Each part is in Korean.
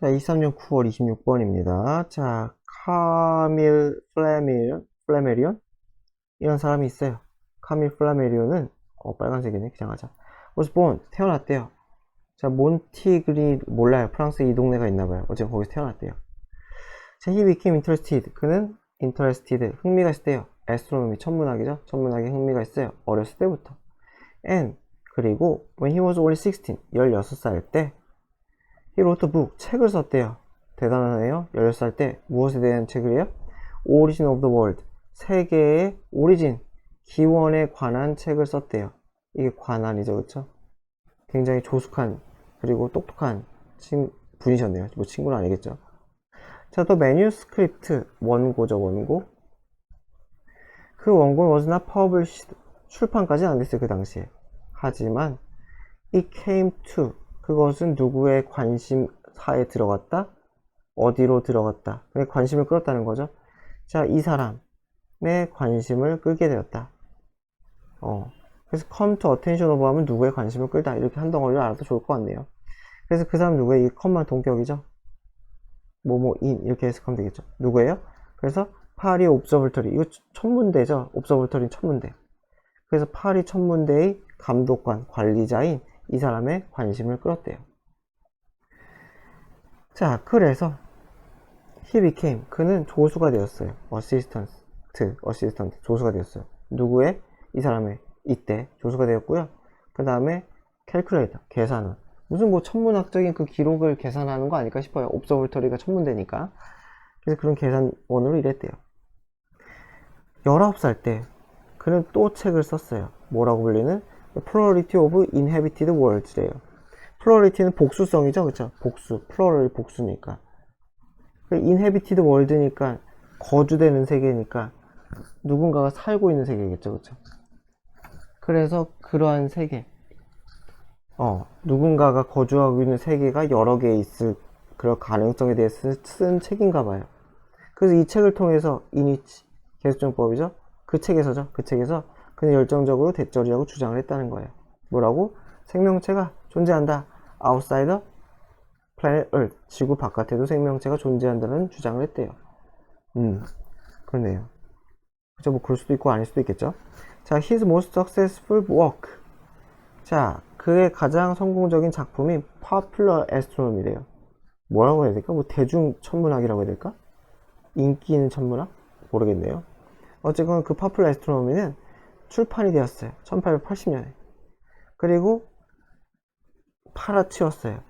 자, 23년 9월 26번입니다. 자, 카밀 플라메리온? 이런 사람이 있어요. 카밀 플라메리온은, 빨간색이네. 그냥 하자. was born, 태어났대요. 자, 몬티그리, 몰라요. 프랑스에 이 동네가 있나봐요. 어쨌든 거기서 태어났대요. 자, he became interested. 그는 interested, 흥미가 있었대요. astronomy, 천문학이죠. 천문학에 흥미가 있어요. 어렸을 때부터. and, 그리고, when he was only 16, 16살 때, he wrote a book, 책을 썼대요. 대단하네요. 16살 때 무엇에 대한 책을요? Origin of the World, 세계의 오리진, 기원에 관한 책을 썼대요. 이게 관한이죠, 그쵸? 굉장히 조숙한 그리고 똑똑한 분이셨네요. 뭐 친구는 아니겠죠. 자, 또 매뉴스크립트, 원고죠, 원고. 그 원고는 was not published, 출판까지는 안 됐어요, 그 당시에. 하지만 it came to, 그것은 누구의 관심사에 들어갔다? 어디로 들어갔다? 그게 관심을 끌었다는 거죠. 자, 이 사람의 관심을 끌게 되었다. 그래서 come to attention of 하면 누구의 관심을 끌다. 이렇게 한 덩어리를 알아도 좋을 것 같네요. 그래서 그 사람 누구예요? 이 come만 동격이죠. in 이렇게 해석하면 되겠죠. 누구예요? 그래서 파리 옵저버터리, 이거 천문대죠. 옵저버터리는 천문대. 그래서 파리 천문대의 감독관, 관리자인 이 사람의 관심을 끌었대요. 자, 그래서 he became, 그는 조수가 되었어요. assistant, 조수가 되었어요. 누구의? 이 사람의, 이때 조수가 되었고요. 그 다음에 calculator, 계산원. 무슨 뭐 천문학적인 그 기록을 계산하는 거 아닐까 싶어요. 옵저버터리가 천문대니까. 그래서 그런 계산원으로 일했대요. 19살 때 그는 또 책을 썼어요. 뭐라고 불리는? Plurality of Inhabited Worlds래요. Plurality는 복수성이죠, 그쵸? 복수, plural 복수니까. Inhabited World니까 거주되는 세계니까 누군가가 살고 있는 세계겠죠, 그쵸? 그래서 그러한 세계, 누군가가 거주하고 있는 세계가 여러 개 있을 그런 가능성에 대해서 쓴 책인가 봐요. 그래서 이 책을 통해서 이니치, 계수정법이죠. 그 책에서 그는 열정적으로 대절이라고 주장을 했다는 거예요. 뭐라고? 생명체가 존재한다. outsider planet earth, 지구 바깥에도 생명체가 존재한다는 주장을 했대요. 그러네요. 그죠? 뭐 그럴 수도 있고 아닐 수도 있겠죠. 자, his most successful work. 자, 그의 가장 성공적인 작품이 popular astronomy래요. 뭐라고 해야 될까? 뭐 대중 천문학이라고 해야 될까? 인기 있는 천문학? 모르겠네요. 어쨌건 그 popular astronomy는 출판이 되었어요. 1880년에. 그리고 팔아치웠어요.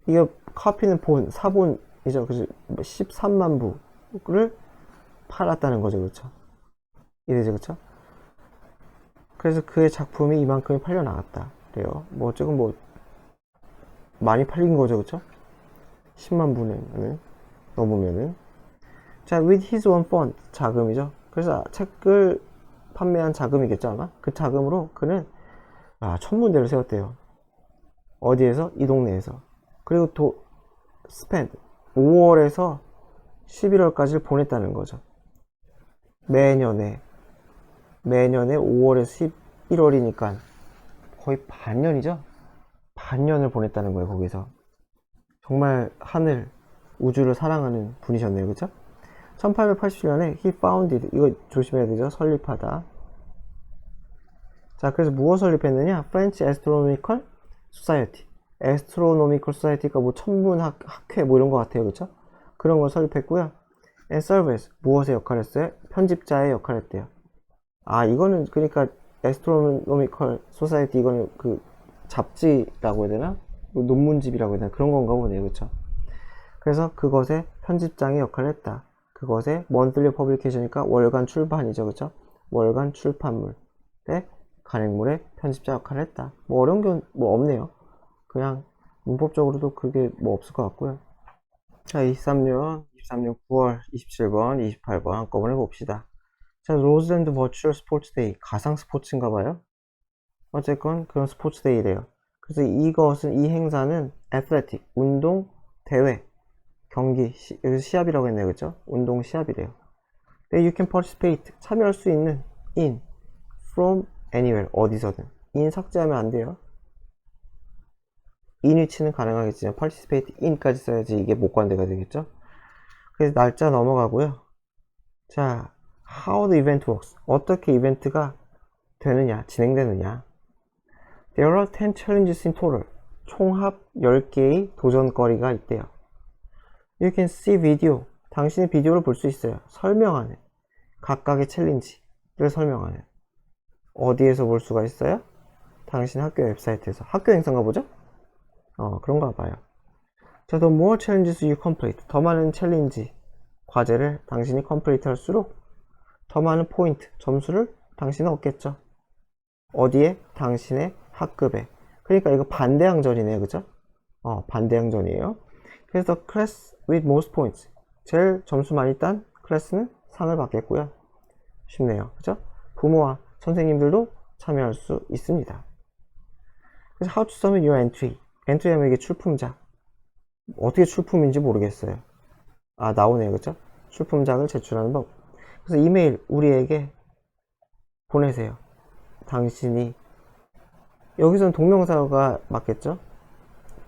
이게 카피는 사본이죠. 그죠? 13만 부를 팔았다는 거죠. 그렇죠? 이래죠. 그렇죠? 그래서 그의 작품이 이만큼이 팔려 나갔다. 그래요. 뭐 어쨌건 뭐 많이 팔린 거죠. 그렇죠? 10만 부는 넘으면은. 자, with his own fund, 자금이죠. 그래서 책을 판매한 자금이겠죠, 아마. 그 자금으로 그는 천문대를 세웠대요. 어디에서? 이 동네에서. 그리고 spend 5월에서 11월까지를 보냈다는 거죠. 매년에 5월에서 11월이니까 거의 반년이죠. 반년을 보냈다는 거예요. 거기서 정말 하늘, 우주를 사랑하는 분이셨네요. 그쵸? 1880년에 he founded, 이거 조심해야 되죠. 설립하다. 자, 그래서 무엇을 설립했느냐? French Astronomical Society. Astronomical Society가 뭐 천문학 학회 뭐 이런 것 같아요. 그쵸? 그런 걸 설립했고요. And service, 무엇의 역할을 했어요? 편집자의 역할을 했대요. 이거는 그러니까 Astronomical Society, 이거는 그 잡지라고 해야 되나? 논문집이라고 해야 되나? 그런 건가 보네요. 그쵸? 그래서 그것의 편집장의 역할을 했다. 그것의 monthly publication이니까 월간 출판이죠. 그쵸? 월간 출판물의 간행물의 편집자 역할을 했다. 뭐 어려운 게 뭐 없네요. 그냥 문법적으로도 그게 뭐 없을 것 같고요. 자, 23년 9월 27번, 28번 한꺼번에 봅시다. 자, 로즈랜드 버추얼 스포츠 데이, 가상 스포츠인가 봐요. 어쨌건 그런 스포츠 데이래요. 그래서 이것은, 이 행사는 애틀레틱, 운동 대회, 경기, 여기서 시합이라고 했네요. 그죠? 운동 시합이래요. You can participate, 참여할 수 있는 in, from anywhere, 어디서든. in 삭제하면 안 돼요. in which는 가능하겠지만 participate in까지 써야지 이게 목관대가 되겠죠. 그래서 날짜 넘어가고요. 자, how the event works. 어떻게 이벤트가 되느냐, 진행되느냐. There are 10 challenges in total. 총합 10개의 도전거리가 있대요. You can see video. 당신이 비디오를 볼 수 있어요. 설명하는 각각의 챌린지를 설명하는. 어디에서 볼 수가 있어요? 당신 학교 웹사이트에서. 학교 행사인가 보죠? 그런가 봐요. 자, the more challenges you complete. 더 많은 챌린지, 과제를 당신이 complete 할수록 더 많은 포인트, 점수를 당신은 얻겠죠. 어디에? 당신의 학급에. 그러니까 이거 반대항전이네요. 그죠? 반대항전이에요. 그래서 class with most points. 제일 점수 많이 딴 클래스는 상을 받겠고요. 쉽네요. 그죠? 부모와 선생님들도 참여할 수 있습니다. 그래서 how to submit your entry. entry 하면 이게 출품작. 어떻게 출품인지 모르겠어요. 나오네요. 그죠? 출품작을 제출하는 법. 그래서 이메일 우리에게 보내세요. 당신이 여기서는 동명사가 맞겠죠?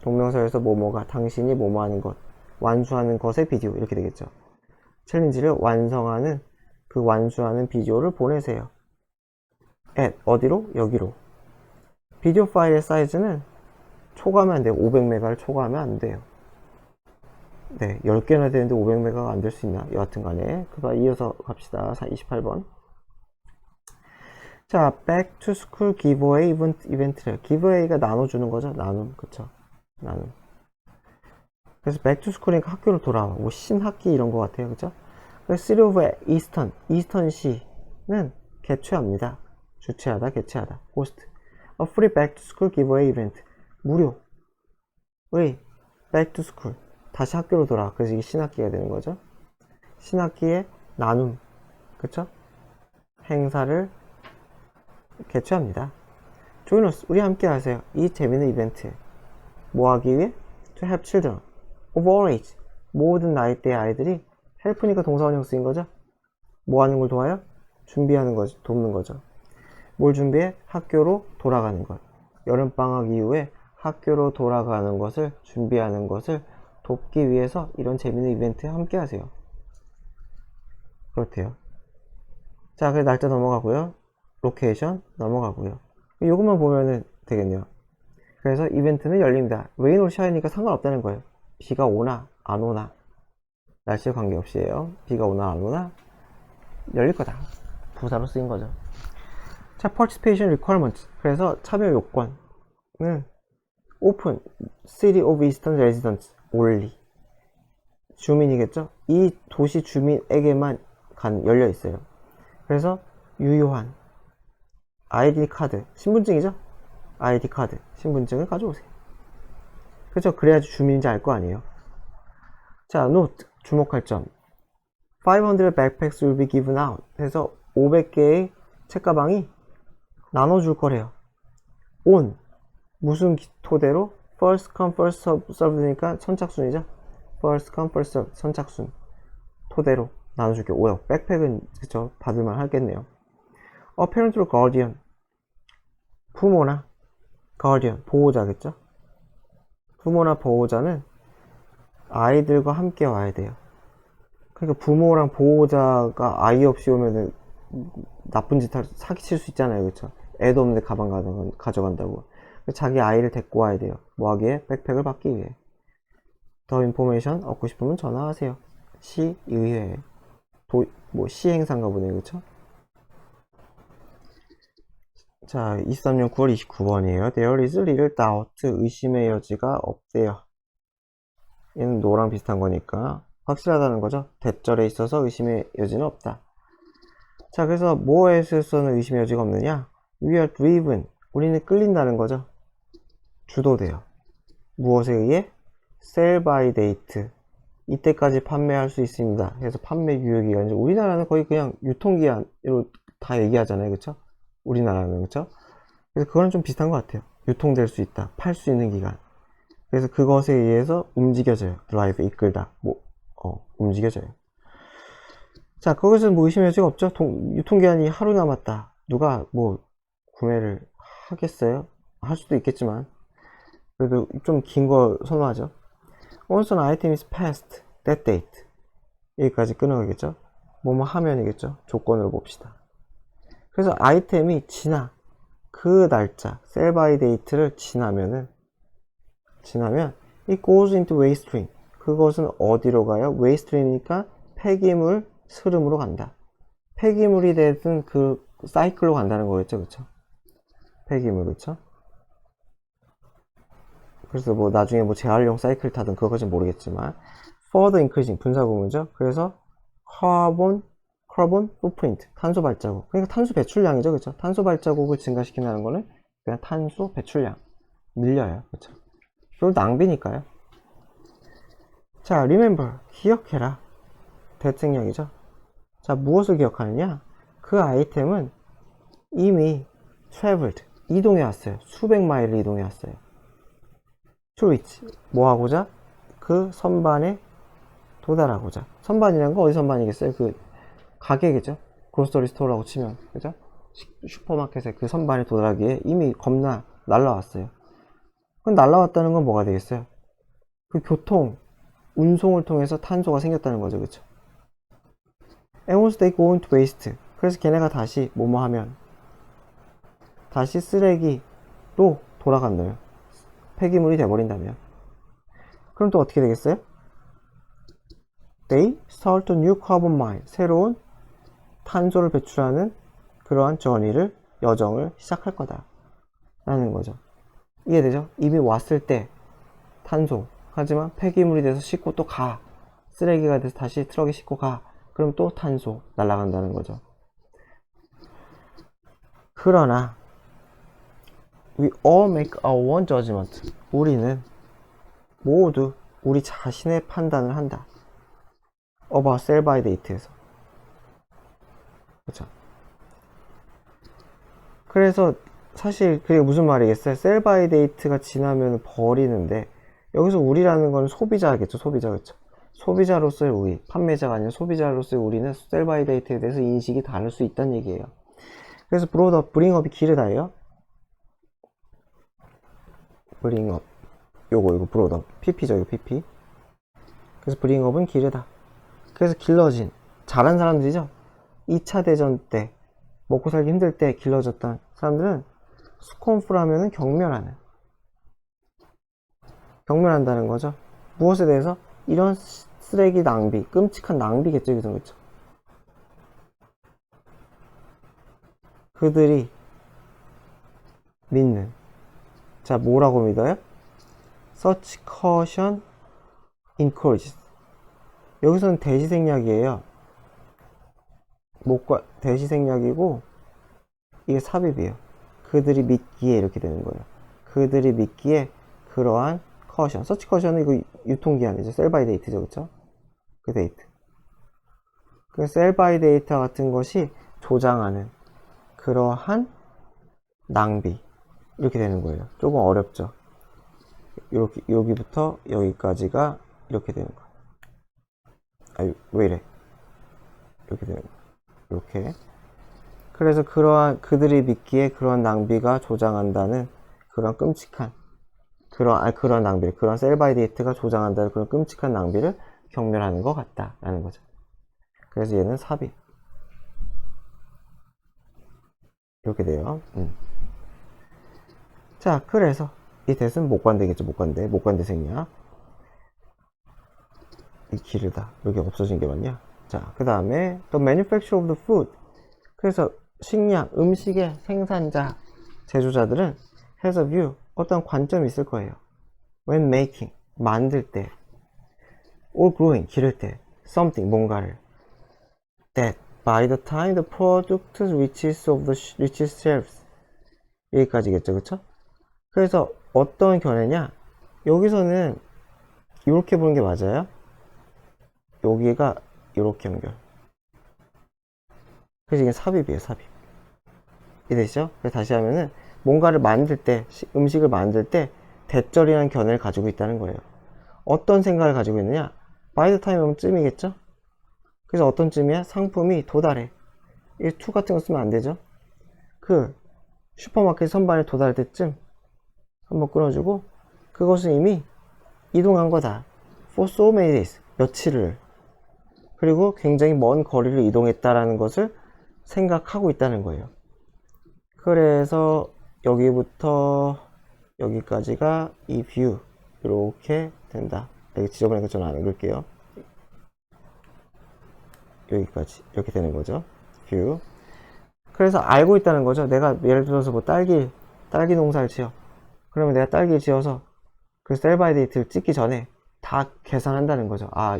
동명사에서 뭐뭐가 당신이 뭐뭐 하는 것, 완수하는 것의 비디오 이렇게 되겠죠. 챌린지를 완성하는 그 완수하는 비디오를 보내세요. at 어디로? 여기로. 비디오 파일의 사이즈는 초과하면 안 돼요. 500메가를 초과하면 안 돼요. 네, 10개나 되는데 500메가가 안 될 수 있나? 여하튼 간에. 그거 이어서 갑시다. 28번. 자, back to school giveaway 이벤트래요. giveaway가 나눠주는 거죠. 나눔. 그쵸? 나눔. 그래서 back to school이니까 학교로 돌아와. 뭐 신학기 이런 거 같아요. 그죠? 그래서 City of 이스턴시는 개최합니다. 주최하다, 개최하다. host. A free back to school giveaway event. 무료의 back to school. 다시 학교로 돌아와. 그래서 이게 신학기가 되는 거죠. 신학기의 나눔. 그쵸? 행사를 개최합니다. Join us. 우리 함께 하세요. 이 재밌는 이벤트에. 뭐 하기 위해? To help children of all age. 모든 나이대의 아이들이 help니까 동사원형 쓰인 거죠? 뭐 하는 걸 도와요? 준비하는 거죠. 돕는 거죠. 뭘 준비해? 학교로 돌아가는 것. 여름방학 이후에 학교로 돌아가는 것을 준비하는 것을 돕기 위해서 이런 재밌는 이벤트에 함께 하세요. 그렇대요. 자, 그래서 날짜 넘어가고요. 로케이션 넘어가고요. 이것만 보면은 되겠네요. 그래서 이벤트는 열립니다. 레인 올 샤이니까 상관없다는 거예요. 비가 오나 안 오나 날씨에 관계없이에요. 비가 오나 안 오나 열릴 거다. 부사로 쓰인 거죠. 자, participation requirements. 그래서 참여 요건은 open city of eastern residents only. 주민이겠죠? 이 도시 주민에게만 열려 있어요. 그래서 유효한 아이디 카드, 신분증이죠? 아이디 카드, 신분증을 가져오세요. 그렇죠? 그래야지 주민인지 알 거 아니에요. 자, note, 주목할 점. 500 backpacks will be given out. 그래서 500개의 책가방이 나눠줄 거래요. on, 무슨 토대로? first come, first served니까 선착순이죠? first come, first served, 선착순 토대로 나눠줄게요. 오요. 백팩은 그쵸? 받을만 하겠네요. A parent or guardian. 부모나 guardian, 보호자겠죠? 부모나 보호자는 아이들과 함께 와야 돼요. 그러니까 부모랑 보호자가 아이 없이 오면은 나쁜 짓 사기칠 수 있잖아요. 그쵸? 애도 없는데 가방 가져간다고. 자기 아이를 데리고 와야 돼요. 뭐 하기에? 백팩을 받기 위해. 더 인포메이션 얻고 싶으면 전화하세요. 시의회. 시행사인가 보네요. 그쵸? 자, 23년 9월 29번이에요. There is little doubt. 의심의 여지가 없대요. 얘는 노랑 비슷한 거니까 확실하다는 거죠. 대절에 있어서 의심의 여지는 없다. 자, 그래서 뭐에서는 의심의 여지가 없느냐? We are driven. 우리는 끌린다는 거죠. 주도돼요. 무엇에 의해? Sell by date. 이때까지 판매할 수 있습니다. 그래서 판매 유효기간. 우리나라는 거의 그냥 유통기한으로 다 얘기하잖아요. 그쵸? 우리나라는. 그쵸? 그래서 그거는 좀 비슷한 것 같아요. 유통될 수 있다. 팔 수 있는 기간. 그래서 그것에 의해서 움직여져요. 드라이브, 이끌다. 움직여져요. 자, 거기서 뭐 의심의 여지가 없죠? 유통기한이 하루 남았다. 누가 구매를 하겠어요? 할 수도 있겠지만. 그래도 좀 긴 거 선호하죠. Once an item is past that date. 여기까지 끊어야겠죠. 뭐뭐 하면이겠죠. 조건으로 봅시다. 그래서 아이템이 지나 그 날짜 sell by date를 지나면 it goes into waste stream. 그것은 어디로 가요? waste stream이니까 폐기물 흐름으로 간다. 폐기물이 되든 그 사이클로 간다는 거겠죠, 그쵸? 폐기물, 그쵸? 그래서 뭐 나중에 뭐 재활용 사이클 타든 그것까지는 모르겠지만 further increasing 분사구문이죠. 그래서 carbon footprint 탄소 발자국. 그러니까 탄소 배출량이죠, 그쵸? 탄소 발자국을 증가시킨다는 거는 그냥 탄소 배출량 늘려요, 그쵸? 그리고 낭비니까요. 자, remember 기억해라. 대칭력이죠. 자, 무엇을 기억하느냐? 그 아이템은 이미 traveled 이동해 왔어요. 수백 마일을 이동해 왔어요. to reach 뭐 하고자? 그 선반에 도달하고자. 선반이라는 거 어디 선반이겠어요? 그 가게겠죠? 그로서리 스토어라고 치면, 그죠? 슈퍼마켓의 그 선반에 도달하기에 이미 겁나 날라왔어요. 그럼 날라왔다는 건 뭐가 되겠어요? 그 교통, 운송을 통해서 탄소가 생겼다는 거죠, 그쵸? And once they go into waste. 그래서 걔네가 다시 뭐뭐 하면 다시 쓰레기로 돌아간다면, 폐기물이 돼버린다면, 그럼 또 어떻게 되겠어요? They start a new carbon mine. 새로운 탄소를 배출하는 그러한 여정을 시작할 거다 라는 거죠. 이해되죠? 이미 왔을 때 탄소, 하지만 폐기물이 돼서 싣고 또 가, 쓰레기가 돼서 다시 트럭에 싣고 가, 그럼 또 탄소 날아간다는 거죠. 그러나 we all make our own judgment. 우리는 모두 우리 자신의 판단을 한다. about sell by date에서. 그렇죠? 그래서 사실 그게 무슨 말이겠어요? sell by date가 지나면 버리는데, 여기서 우리라는 건 소비자겠죠, 소비자. 그렇죠? 소비자로서의 우리, 판매자가 아니라 소비자로서의 우리는 sell by date에 대해서 인식이 다를 수 있다는 얘기예요. 그래서 bring up이 기르다예요. bring up 요거 brought up pp죠, 이거 pp. 그래서 bring up은 기르다. 그래서 길러진 잘한 사람들이죠. 2차 대전 때 먹고 살기 힘들 때 길러졌던 사람들은 스콘프라면은 경멸한다는 거죠. 무엇에 대해서? 이런 쓰레기 낭비, 끔찍한 낭비겠죠, 여기서. 그렇죠? 그들이 믿는, 자, 뭐라고 믿어요? Such caution encourages. 여기서는 대시생략이에요. 대시생략이고 이게 삽입이에요. 그들이 믿기에 이렇게 되는 거예요. 그들이 믿기에 그러한 caution. Such caution은 이거 유통기한이죠. sell by date죠, 그쵸? 그 데이트. 그 sell by date 같은 것이 조장하는 그러한 낭비, 이렇게 되는 거예요. 조금 어렵죠. 이렇게, 여기부터 여기까지가 이렇게 되는 거예요. 아유, 왜 이래? 이렇게 되는 거예요. 이렇게. 그래서 그들이 믿기에 그러한 낭비가 조장한다는 그런 끔찍한, 그런 낭비를, 그런 sell by date가 조장한다는 그런 끔찍한 낭비를 경멸하는 것 같다라는 거죠. 그래서 얘는 삽입. 이렇게 돼요. 자, 그래서 이 대은 목관대겠죠. 목관대 생략. 이 기르다. 여기 없어진 게 맞냐? 자, 그 다음에 the manufacturer of the food. 그래서 식량, 음식의 생산자, 제조자들은 has a view, 어떤 관점이 있을 거예요. when making, 만들 때, or growing, 기를 때, something, 뭔가를, that by the time the product reaches shelves. 여기까지겠죠, 그쵸? 그래서 어떤 견해냐? 여기서는 이렇게 보는 게 맞아요. 여기가 이렇게 연결. 그래서 이게 삽입이에요, 삽입. 이해되시죠? 그래서 다시 하면은 뭔가를 만들 때, 음식을 만들 때 대절이라는 견해를 가지고 있다는 거예요. 어떤 생각을 가지고 있느냐? by the time 하면 쯤이겠죠? 그래서 어떤 쯤이야? 상품이 도달해. 이 to 같은 거 쓰면 안 되죠? 그 슈퍼마켓 선반에 도달할 때쯤 한번 끊어주고 그것은 이미 이동한 거다. For so many days. 며칠을. 그리고 굉장히 먼 거리를 이동했다라는 것을 생각하고 있다는 거예요. 그래서 여기부터 여기까지가 이 뷰 이렇게 된다. 여기 지저분하니까 저는 안 읽을게요. 여기까지 이렇게 되는 거죠. 뷰. 그래서 알고 있다는 거죠. 내가 예를 들어서 뭐 딸기 농사를 지어. 그러면 내가 딸기 지어서 그 셀 바이 데이트를 찍기 전에 다 계산한다는 거죠. 아,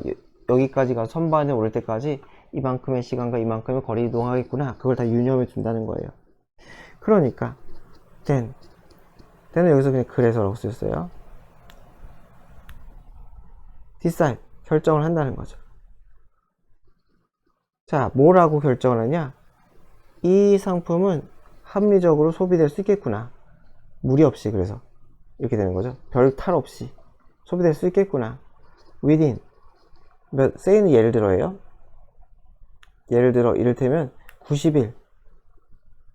여기까지가 선반에 오를 때까지 이만큼의 시간과 이만큼의 거리 이동하겠구나. 그걸 다 유념해 둔다는 거예요. 그러니까 then 는 여기서 그냥 그래서라고 쓰였어요. decide 결정을 한다는 거죠. 자, 뭐라고 결정을 하냐? 이 상품은 합리적으로 소비될 수 있겠구나. 무리 없이. 그래서 이렇게 되는 거죠. 별 탈 없이 소비될 수 있겠구나. within say는 예를 들어예요. 예를 들어 이를테면 90일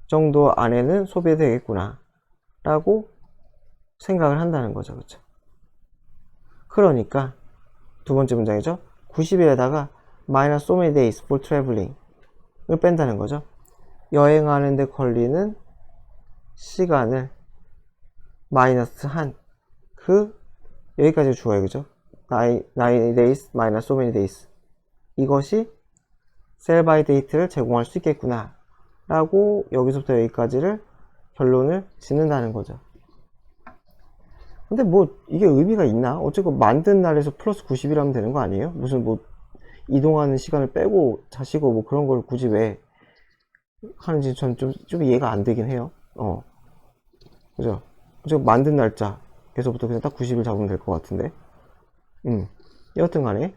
정도 안에는 소비되겠구나 라고 생각을 한다는 거죠. 그렇죠? 그러니까 두 번째 문장이죠. 90일에다가 minus so many days for traveling 을 뺀다는 거죠. 여행하는데 걸리는 시간을 마이너스 한 여기까지 주어요. 그죠? 9 days minus so many days 이것이 sell by date를 제공할 수 있겠구나 라고 여기서부터 여기까지를 결론을 짓는다는 거죠. 근데 뭐 이게 의미가 있나? 어쨌건 만든 날에서 플러스 90이라면 되는 거 아니에요? 무슨 뭐 이동하는 시간을 빼고 자시고 뭐 그런 걸 굳이 왜 하는지 전 좀 이해가 안 되긴 해요. 그죠? 어쨌건 만든 날짜에서부터 그냥 딱 90일 잡으면 될 것 같은데. 여하튼 간에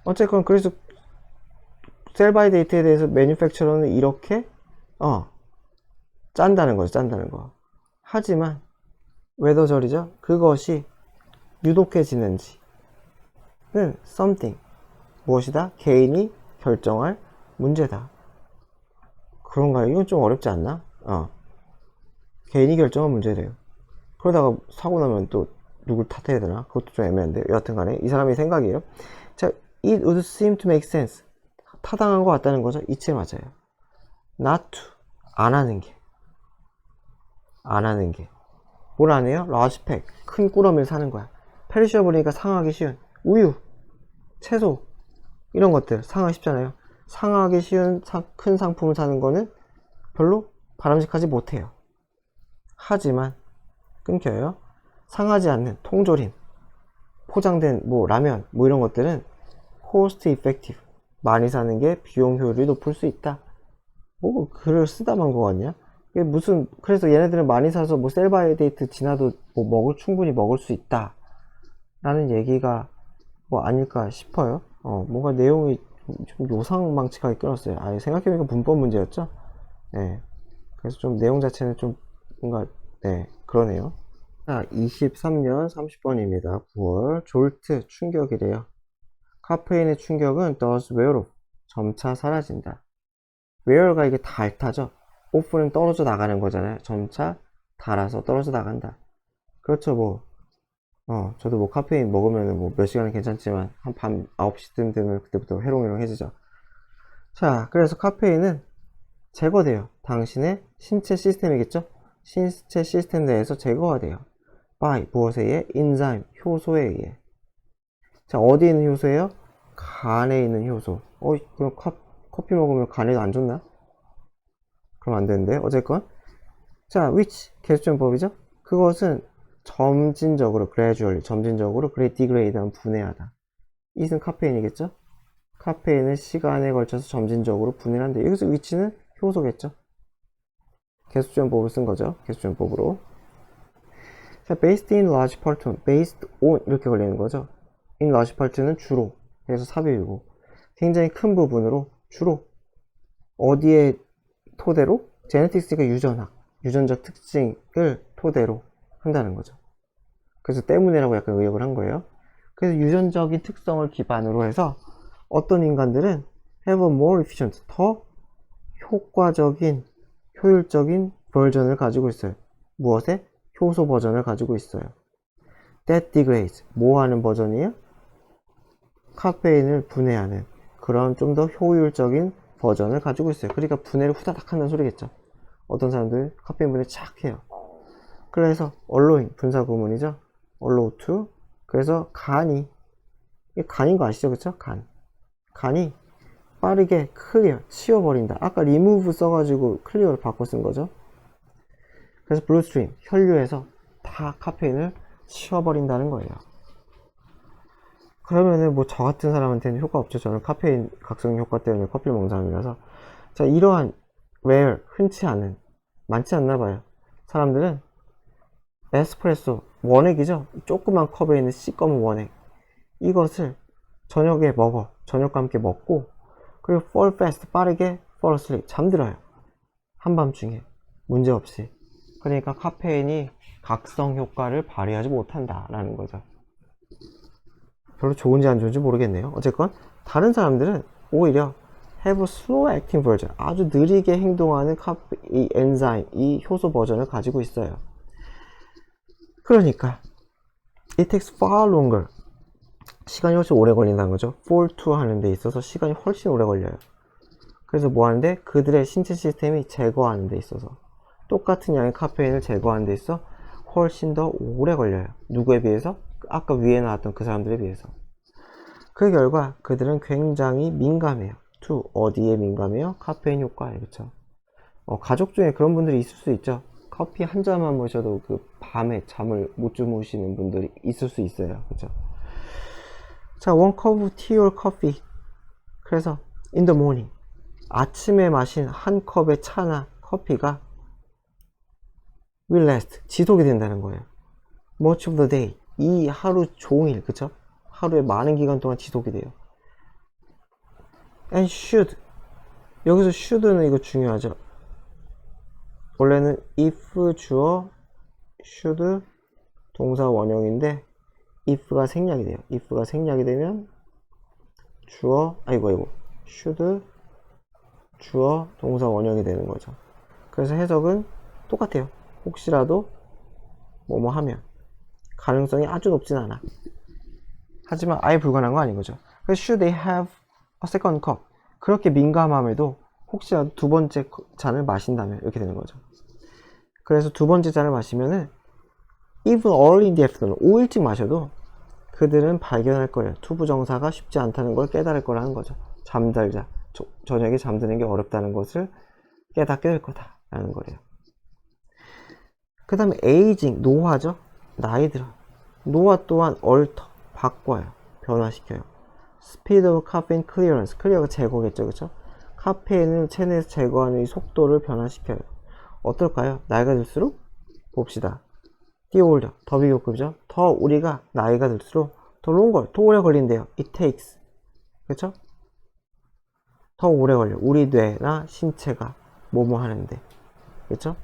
어쨌건 그래서 셀 바이 데이트에 대해서 매니팩처러는 이렇게 짠다는 거죠. 짠다는 거. 하지만 웨더절이죠. 그것이 유독해지는지는 something 무엇이다? 개인이 결정할 문제다. 그런가요? 이건 좀 어렵지 않나? 개인이 결정한 문제래요. 그러다가 사고 나면 또 누굴 탓해야 되나? 그것도 좀 애매한데. 여하튼 간에 이 사람의 생각이에요. 자, it would seem to make sense. 타당한 것 같다는 거죠. 이치 맞아요. not to. 안 하는 게. 뭘 안 해요? large pack. 큰 꾸러미를 사는 거야. 페리셔블이니까 상하기 쉬운 우유, 채소 이런 것들 상하기 쉽잖아요. 상하기 쉬운 큰 상품을 사는 거는 별로 바람직하지 못해요. 하지만 끊겨요. 상하지 않는 통조림, 포장된 뭐 라면 뭐 이런 것들은 cost effective 많이 사는 게 비용 효율이 높을 수 있다. 뭐 글을 쓰다만 거 같냐? 그래서 얘네들은 많이 사서 뭐 셀바이 데이트 지나도 뭐 충분히 먹을 수 있다 라는 얘기가 뭐 아닐까 싶어요. 뭔가 내용이 좀 요상망측하게 끊었어요. 생각해보니까 문법 문제였죠. 네. 그래서 좀 내용 자체는 좀 뭔가 그러네요. 자, 23년 30번입니다. 9월 졸트 충격이래요. 카페인의 충격은 does wear off 점차 사라진다. wear가 이게 닳다죠. off는 떨어져 나가는 거잖아요. 점차 닳아서 떨어져 나간다. 그렇죠. 저도 뭐 카페인 먹으면 뭐 몇 시간은 괜찮지만 한 밤 9시쯤 되면 그때부터 해롱해롱해지죠. 자, 그래서 카페인은 제거돼요. 당신의 신체 시스템이겠죠? 신체 시스템 내에서 제거가 돼요. by 무엇에 의해? 인자임 효소에 의해. 자, 어디에 있는 효소예요? 간에 있는 효소. 그럼 커피 먹으면 간에도 안 좋나? 그럼 안 되는데. 어쨌건 자, which 계수점법이죠? 그것은 점진적으로 gradually 점진적으로 degrade한 분해하다. 이것은 카페인이겠죠? 카페인은 시간에 걸쳐서 점진적으로 분해한다. 여기서 which는 효소겠죠? 계수점법을 쓴 거죠. 계수점법으로. 자, based in large part on, based on 이렇게 걸리는 거죠. in large part는 주로, 그래서 삽입이고 굉장히 큰 부분으로 주로 어디에 토대로? 제네틱스가 유전적 특징을 토대로 한다는 거죠. 그래서 때문에라고 약간 의역을 한 거예요. 그래서 유전적인 특성을 기반으로 해서 어떤 인간들은 have a more efficient, 더 효과적인, 효율적인 버전을 가지고 있어요. 무엇에? 효소 버전을 가지고 있어요. that degrades. 뭐 하는 버전이에요? 카페인을 분해하는 그런 좀 더 효율적인 버전을 가지고 있어요. 그러니까 분해를 후다닥 한다는 소리겠죠. 어떤 사람들 카페인 분해 착 해요. 그래서 allowing 분사 구문이죠. allow to. 그래서 간이, 이게 간인 거 아시죠? 그쵸? 간이 빠르게 클리어 치워버린다. 아까 remove 써가지고 클리어를 바꿔 쓴 거죠. 그래서 블루스트림 혈류에서 다 카페인을 치워버린다는 거예요. 그러면은 뭐 저 같은 사람한테는 효과 없죠. 저는 카페인 각성 효과 때문에 커피를 먹는 사람이라서. 자, 이러한 rare 흔치 않은, 많지 않나 봐요. 사람들은 에스프레소 원액이죠. 조그만 컵에 있는 시꺼먼 원액, 이것을 저녁에 먹어. 저녁과 함께 먹고, 그리고 fall fast 빠르게 fall asleep 잠들어요. 한밤중에 문제없이. 그러니까 카페인이 각성 효과를 발휘하지 못한다라는 거죠. 별로 좋은지 안 좋은지 모르겠네요. 어쨌건 다른 사람들은 오히려 have a slow acting version, 아주 느리게 행동하는 이 엔자임, 이 효소 버전을 가지고 있어요. 그러니까 it takes far longer, 시간이 훨씬 오래 걸린다는 거죠. fall to 하는 데 있어서 시간이 훨씬 오래 걸려요. 그래서 뭐 하는데 그들의 신체 시스템이 제거하는 데 있어서 똑같은 양의 카페인을 제거하는 데 있어 훨씬 더 오래 걸려요. 누구에 비해서? 아까 위에 나왔던 그 사람들에 비해서. 그 결과 그들은 굉장히 민감해요. to 어디에 민감해요? 카페인 효과에. 그쵸? 가족 중에 그런 분들이 있을 수 있죠. 커피 한 잔만 마셔도 그 밤에 잠을 못 주무시는 분들이 있을 수 있어요. 그쵸? 자, one cup of tea or coffee. 그래서 in the morning, 아침에 마신 한 컵의 차나 커피가 will last, 지속이 된다는 거예요. much of the day, 이 하루 종일. 그쵸? 하루에 많은 기간 동안 지속이 돼요. and should, 여기서 should는 이거 중요하죠. 원래는 if 주어 should 동사 원형인데 if가 생략이 돼요. if가 생략이 되면 주어, should 주어 동사 원형이 되는 거죠. 그래서 해석은 똑같아요. 혹시라도 뭐뭐 하면, 가능성이 아주 높진 않아. 하지만 아예 불가능한 거 아닌 거죠. 그래서 should they have a second cup, 그렇게 민감함에도 혹시라도 두 번째 잔을 마신다면 이렇게 되는 거죠. 그래서 두 번째 잔을 마시면은 even early in the afternoon, 오후 일찍 마셔도 그들은 발견할 거예요. 투부정사가 쉽지 않다는 걸 깨달을 거라는 거죠. 잠들자, 저녁에 잠드는 게 어렵다는 것을 깨닫게 될 거다라는 거예요. 그 다음에 aging, 노화죠. 나이 들어. 노화 또한 alter, 바꿔요. 변화시켜요. speed of caffeine clearance, 클리어가 제거겠죠. 그쵸? 카페인을 체내에서 제거하는 이 속도를 변화시켜요. 어떨까요? 나이가 들수록? 봅시다. 뛰어올려, 더 비교급이죠. 더 우리가 나이가 들수록 더 longer, 더 오래 걸린대요. it takes, 그쵸? 더 오래 걸려. 우리 뇌나 신체가 뭐뭐 하는데, 그쵸?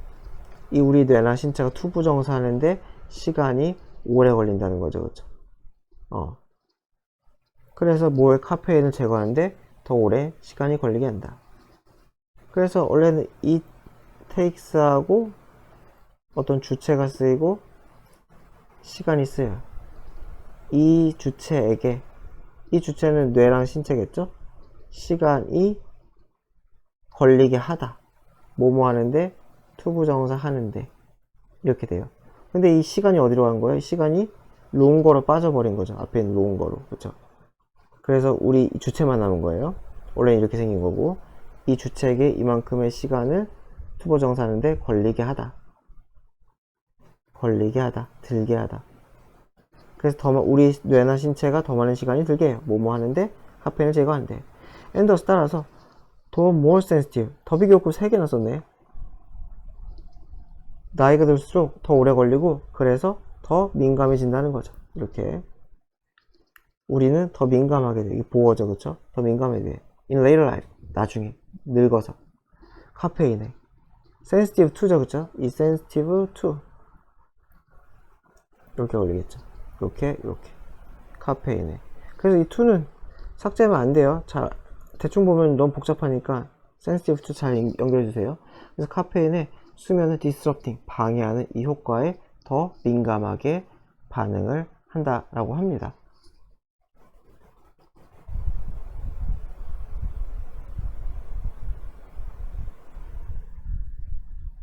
이 우리 뇌나 신체가 투부정사 하는데 시간이 오래 걸린다는 거죠. 그쵸? 그래서 카페인을 제거하는데 더 오래 시간이 걸리게 한다. 그래서 원래는 it takes하고 어떤 주체가 쓰이고 시간이 쓰여요. 이 주체에게, 이 주체는 뇌랑 신체겠죠? 시간이 걸리게 하다. 뭐뭐 하는데, 투부정사 하는데, 이렇게 돼요. 근데 이 시간이 어디로 간 거예요? 이 시간이 롱거로 빠져버린 거죠. 앞에 있는 롱거로. 그쵸? 그래서 우리 주체만 남은 거예요. 원래 이렇게 생긴 거고, 이 주체에게 이만큼의 시간을 투부정사 하는데 걸리게 하다. 걸리게 하다. 들게 하다. 그래서 우리 뇌나 신체가 더 많은 시간이 들게 해요. 뭐뭐 하는데, 카페인을 제거하는데. 엔더스 따라서 더 more sensitive, 더 비교급 3개나 썼네. 나이가 들수록 더 오래 걸리고, 그래서 더 민감해진다는 거죠. 이렇게 우리는 더 민감하게 돼. 이게 보어죠. 그쵸? 더 민감하게 돼. in later life, 나중에 늙어서 카페인에. sensitive to죠. 그쵸? 이 sensitive to 이렇게 걸리겠죠. 이렇게 카페인에. 그래서 이 to는 삭제하면 안 돼요. 자, 대충 보면 너무 복잡하니까 sensitive to 잘 연결해 주세요. 그래서 카페인에 수면을 disrupting, 방해하는 이 효과에 더 민감하게 반응을 한다라고 합니다.